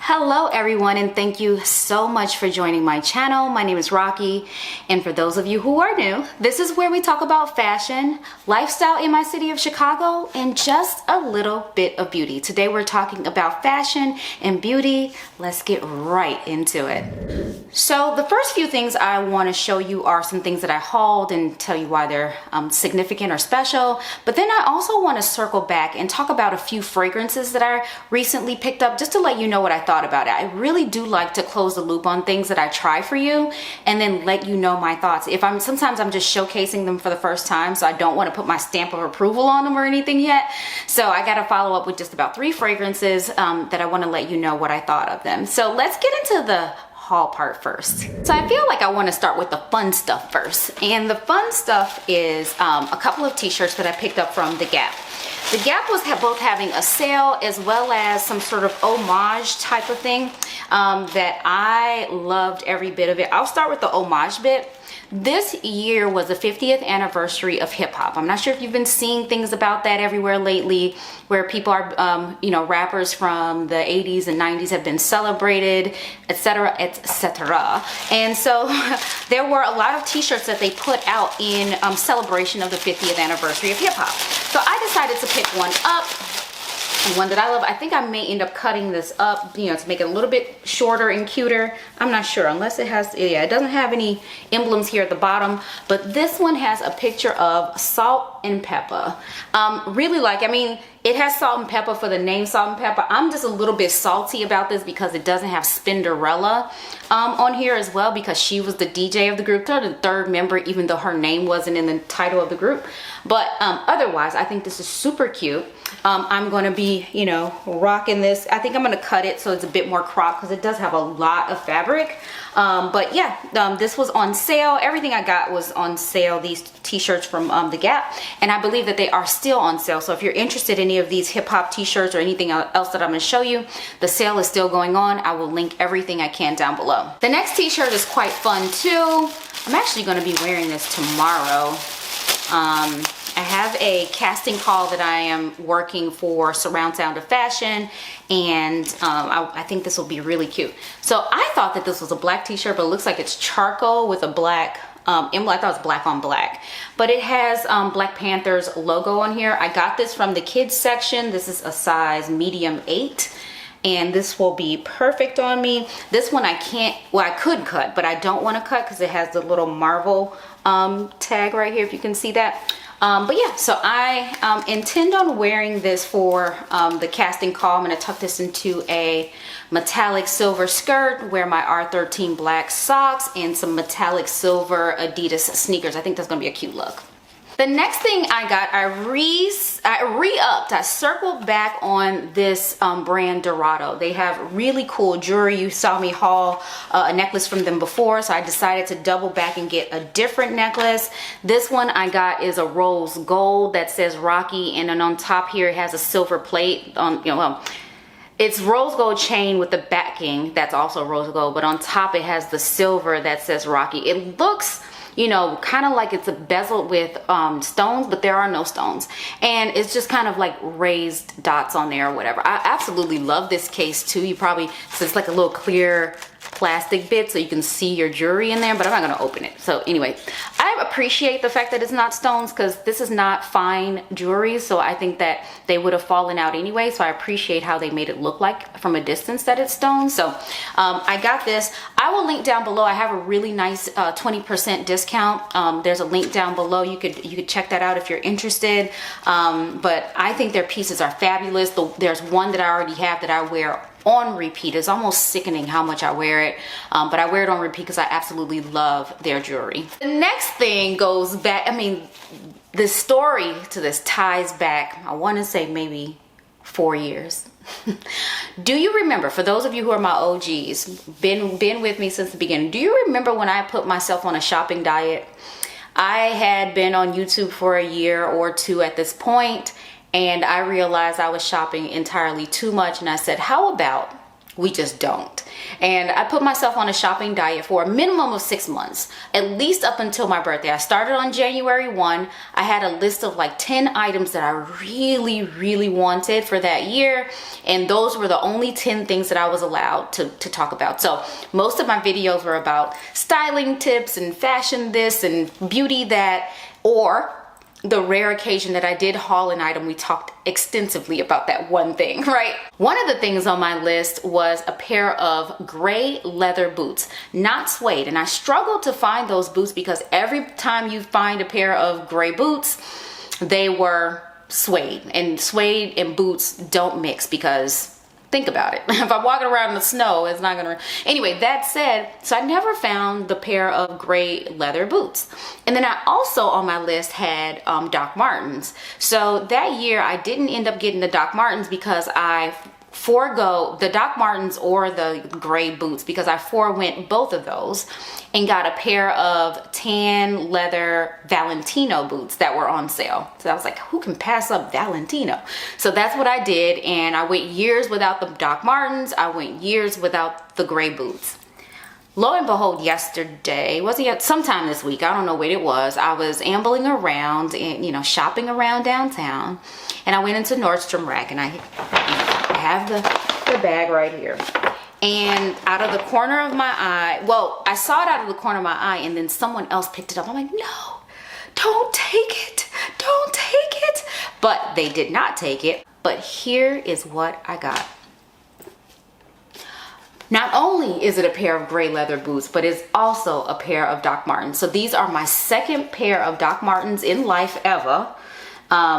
Hello everyone, and thank you so much for joining my channel. My name is Rocky, and for those of you who are new, this is where we talk about fashion, lifestyle in my city of Chicago, and just a little bit of beauty. Today we're talking about fashion and beauty. Let's get right into it. So the first few things I want to show you are some things that I hauled and tell you why they're significant or special. But then I also want to circle back and talk about a few fragrances that I recently picked up just to let you know what I thought about it. I really do like to close the loop on things that I try for you and then let you know my thoughts. Sometimes I'm just showcasing them for the first time, so I don't want to put my stamp of approval on them or anything yet. So I got to follow up with just about 3 fragrances that I want to let you know what I thought of them. So let's get into the haul part first. So I feel like I want to start with the fun stuff first. And the fun stuff is a couple of t-shirts that I picked up from The Gap. The Gap was both having a sale as well as some sort of homage type of thing that I loved every bit of it. I'll start with the homage bit. This year was the 50th anniversary of hip hop. I'm not sure if you've been seeing things about that everywhere lately, where people are, rappers from the 80s and 90s have been celebrated, etc., etc. And so there were a lot of t-shirts that they put out in celebration of the 50th anniversary of hip hop. So I decided to pick one up. One that I love. I think I may end up cutting this up, to make it a little bit shorter and cuter. I'm not sure, unless it has, it doesn't have any emblems here at the bottom, but this one has a picture of salt and pepper. It has salt and pepper for the name salt and pepper. I'm just a little bit salty about this because it doesn't have Spinderella on here as well, because she was the DJ of the group, the third member, even though her name wasn't in the title of the group. But otherwise, I think this is super cute. I'm going to be, rocking this. I think I'm going to cut it so it's a bit more cropped because it does have a lot of fabric. But yeah, this was on sale. Everything I got was on sale, these t-shirts from The Gap. And I believe that they are still on sale. So if you're interested in any of these hip hop t-shirts or anything else that I'm going to show you, the sale is still going on. I will link everything I can down below. The next t-shirt is quite fun too. I'm actually going to be wearing this tomorrow. I have a casting call that I am working for Surround Sound of Fashion, and I think this will be really cute. So I thought that this was a black t-shirt, but it looks like it's charcoal with a black emblem. I thought it was black on black, but it has Black Panther's logo on here. I got this from the kids section. This is a size medium 8. And this will be perfect on me. This one I could cut, but I don't want to cut because it has the little Marvel tag right here, if you can see that. But yeah, so I intend on wearing this for the casting call. I'm going to tuck this into a metallic silver skirt, wear my R13 black socks, and some metallic silver Adidas sneakers. I think that's going to be a cute look. The next thing I got, I re-upped. I circled back on this brand Dorado. They have really cool jewelry. You saw me haul a necklace from them before, so I decided to double back and get a different necklace. This one I got is a rose gold that says Rocky, and then on top here it has a silver plate on, it's rose gold chain with the backing that's also rose gold, but on top it has the silver that says Rocky. It looks, kind of like it's bezeled with stones, but there are no stones. And it's just kind of like raised dots on there or whatever. I absolutely love this case too. So it's like a little clear plastic bit so you can see your jewelry in there, but I'm not going to open it. So anyway, I appreciate the fact that it's not stones because this is not fine jewelry, so I think that they would have fallen out anyway. So I appreciate how they made it look like from a distance that it's stones. So I got this. I will link down below. I have a really nice 20% discount. There's a link down below. You could check that out if you're interested. But I think their pieces are fabulous. There's one that I already have that I wear on repeat. It's almost sickening how much I wear it, but I wear it on repeat because I absolutely love their jewelry. The next thing goes back, the story to this ties back, I want to say maybe 4 years. Do you remember, for those of you who are my OGs, been with me since the beginning, do you remember when I put myself on a shopping diet? I had been on YouTube for a year or 2 at this point, and I realized I was shopping entirely too much, and I said, how about We just don't. And I put myself on a shopping diet for a minimum of 6 months, at least up until my birthday. I started on January 1. I had a list of like 10 items that I really wanted for that year. And those were the only 10 things that I was allowed to talk about. So most of my videos were about styling tips and fashion this and beauty that, or the rare occasion that I did haul an item, we talked extensively about that one thing, right? One of the things on my list was a pair of gray leather boots, not suede. And I struggled to find those boots because every time you find a pair of gray boots, they were suede. And suede and boots don't mix because think about it. If I'm walking around in the snow, it's not gonna. Anyway, that said, so I never found the pair of gray leather boots. And then I also on my list had Doc Martens. So that year I didn't end up getting the Doc Martens because I forego the Doc Martens or the gray boots because I forewent both of those and got a pair of tan leather Valentino boots that were on sale. So I was like, who can pass up Valentino? So that's what I did, and I went years without the Doc Martens. I went years without the gray boots. Lo and behold, yesterday, was it sometime this week, I don't know when it was, I was ambling around and, shopping around downtown, and I went into Nordstrom rack, and I have the bag right here. And out of the corner of my eye, well, I saw it out of the corner of my eye, and then someone else picked it up. I'm like, no, don't take it. Don't take it. But they did not take it. But here is what I got. Not only is it a pair of gray leather boots, but it's also a pair of Doc Martens. So these are my second pair of Doc Martens in life ever.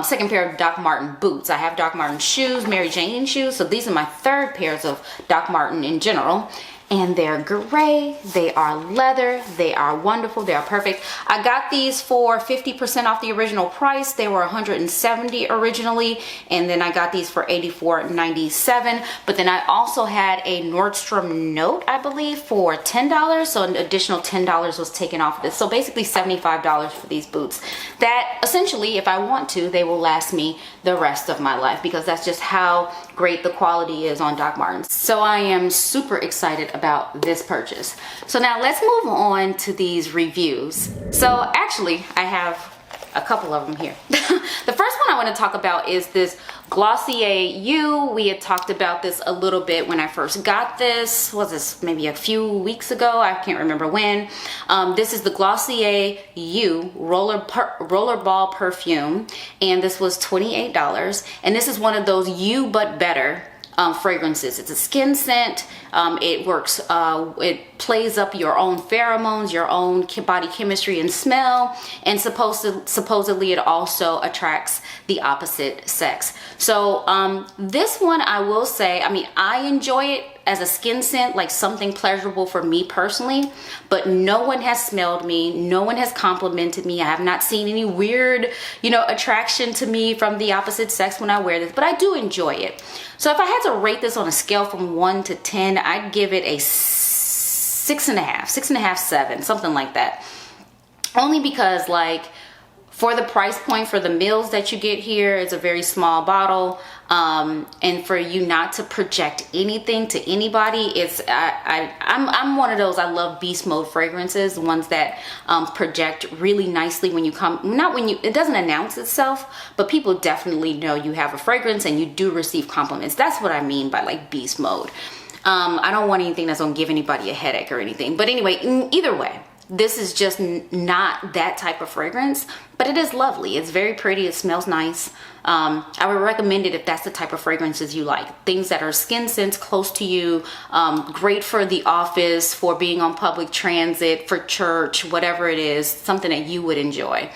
Second pair of Doc Marten boots. I have Doc Marten shoes, Mary Jane shoes. So these are my third pairs of Doc Marten in general. And they're gray, they are leather, they are wonderful, they are perfect. I got these for 50% off the original price. They were $170 originally, and then I got these for $84.97. But then I also had a Nordstrom note, I believe, for $10. So an additional $10 was taken off of this. So basically $75 for these boots. That essentially, if I want to, they will last me the rest of my life because that's just how great the quality is on Doc Martens. So I am super excited about this purchase. So now let's move on to these reviews. So actually I have a couple of them here. The first one I want to talk about is this Glossier U. We had talked about this a little bit when I first got this. Was this maybe a few weeks ago? I can't remember when. This is the Glossier U Rollerball perfume, and this was $28. And this is one of those U but better fragrances. It's a skin scent. It works, it plays up your own pheromones, your own body chemistry and smell, and supposedly it also attracts the opposite sex. So this one, I will say, I mean, I enjoy it as a skin scent, like something pleasurable for me personally, but no one has smelled me, no one has complimented me. I have not seen any weird, attraction to me from the opposite sex when I wear this, but I do enjoy it. So if I had to rate this on a scale from 1 to 10, I'd give it a 6.5, 7, something like that. Only because, like, for the price point, for the mils that you get here, it's a very small bottle, and for you not to project anything to anybody, I'm one of those, I love beast mode fragrances, ones that project really nicely when you come, it doesn't announce itself, but people definitely know you have a fragrance and you do receive compliments. That's what I mean by like beast mode. I don't want anything that's gonna give anybody a headache or anything, but anyway, either way, this is just not that type of fragrance, but it is lovely. It's very pretty. It smells nice. I would recommend it if that's the type of fragrances you like. Things that are skin scents close to you, great for the office, for being on public transit, for church, whatever it is, something that you would enjoy.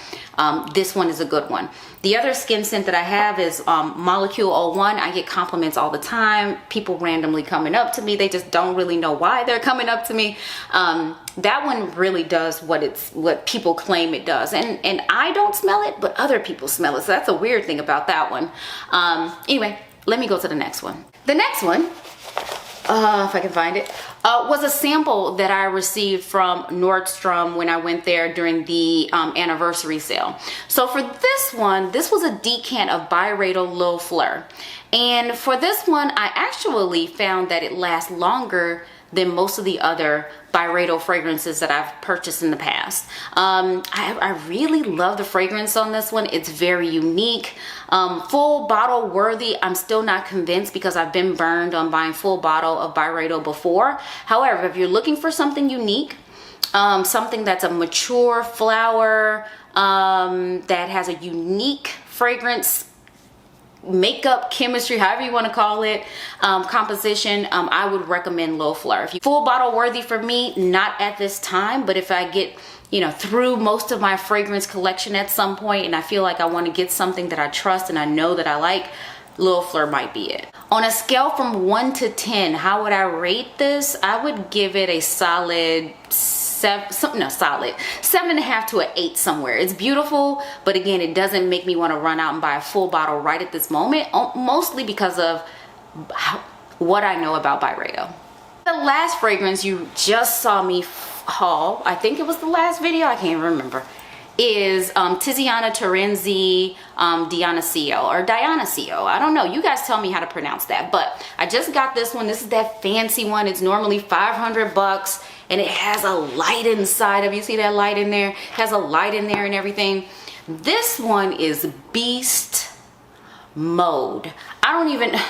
This one is a good one. The other skin scent that I have is Molecule 01. I get compliments all the time. People randomly coming up to me. They just don't really know why they're coming up to me. That one really does what people claim it does. And I don't smell it, but other people smell it. So that's a weird thing about that one. Anyway, let me go to the next one. The next one if I can find it, was a sample that I received from Nordstrom when I went there during the anniversary sale. So for this one, this was a decant of Dorado L'Eau Fleur. And for this one, I actually found that it lasts longer than most of the other Dorado fragrances that I've purchased in the past. I really love the fragrance on this one. It's very unique. Full bottle worthy, I'm still not convinced because I've been burned on buying full bottle of Dorado before. However, if you're looking for something unique, something that's a mature flower, that has a unique fragrance, makeup, chemistry, however you want to call it, composition, I would recommend L'Eau Fleur. If you full bottle worthy for me, not at this time, but if I get, you know, through most of my fragrance collection at some point and I feel like I want to get something that I trust and I know that I like, L'Eau Fleur might be it. On a scale from 1 to 10, how would I rate this? I would give it a solid 7.5 to an 8 somewhere. It's beautiful, but again, it doesn't make me want to run out and buy a full bottle right at this moment, mostly because of what I know about Dorado. The last fragrance you just saw me haul, I think it was the last video, I can't remember, is Tiziana Terenzi Dionycio or Dionycio. I don't know. You guys tell me how to pronounce that. But I just got this one. This is that fancy one. It's normally 500 bucks and it has a light inside of. You see that light in there? It has a light in there and everything. This one is beast mode. I don't even...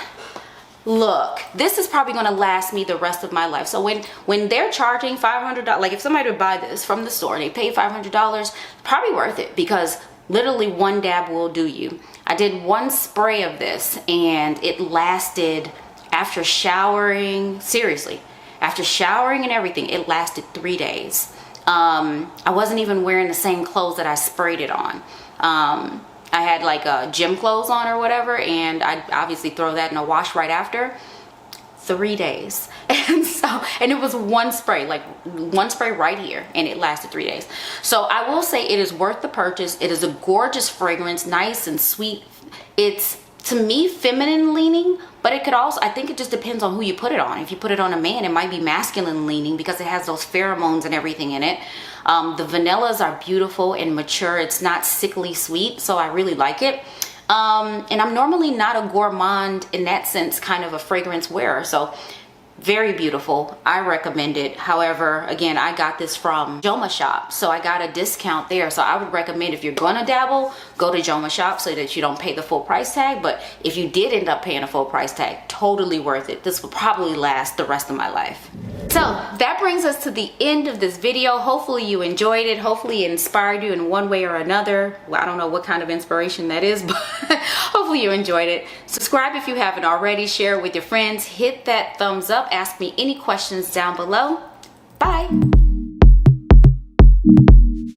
Look, this is probably going to last me the rest of my life. So when they're charging $500, like if somebody would buy this from the store and they pay $500, probably worth it because literally one dab will do you. I did one spray of this and it lasted, after showering, seriously, after showering and everything, it lasted 3 days. I wasn't even wearing the same clothes that I sprayed it on. I had like gym clothes on or whatever, and I obviously throw that in a wash right after. 3 days. And it was one spray, like one spray right here, and it lasted 3 days. So I will say it is worth the purchase. It is a gorgeous fragrance, nice and sweet. It's, to me, feminine leaning, but it could also, I think it just depends on who you put it on. If you put it on a man, it might be masculine leaning because it has those pheromones and everything in it. The vanillas are beautiful and mature. It's not sickly sweet, so I really like it. And I'm normally not a gourmand in that sense, kind of a fragrance wearer, so very beautiful. I recommend it. However, again, I got this from Joma Shop, so I got a discount there. So I would recommend, if you're gonna dabble, go to Joma Shop so that you don't pay the full price tag. But if you did end up paying a full price tag, totally worth it. This will probably last the rest of my life. So that brings us to the end of this video. Hopefully you enjoyed it. Hopefully it inspired you in one way or another. Well, I don't know what kind of inspiration that is, but hopefully you enjoyed it. Subscribe if you haven't already. Share it with your friends. Hit that thumbs up. Ask me any questions down below. Bye.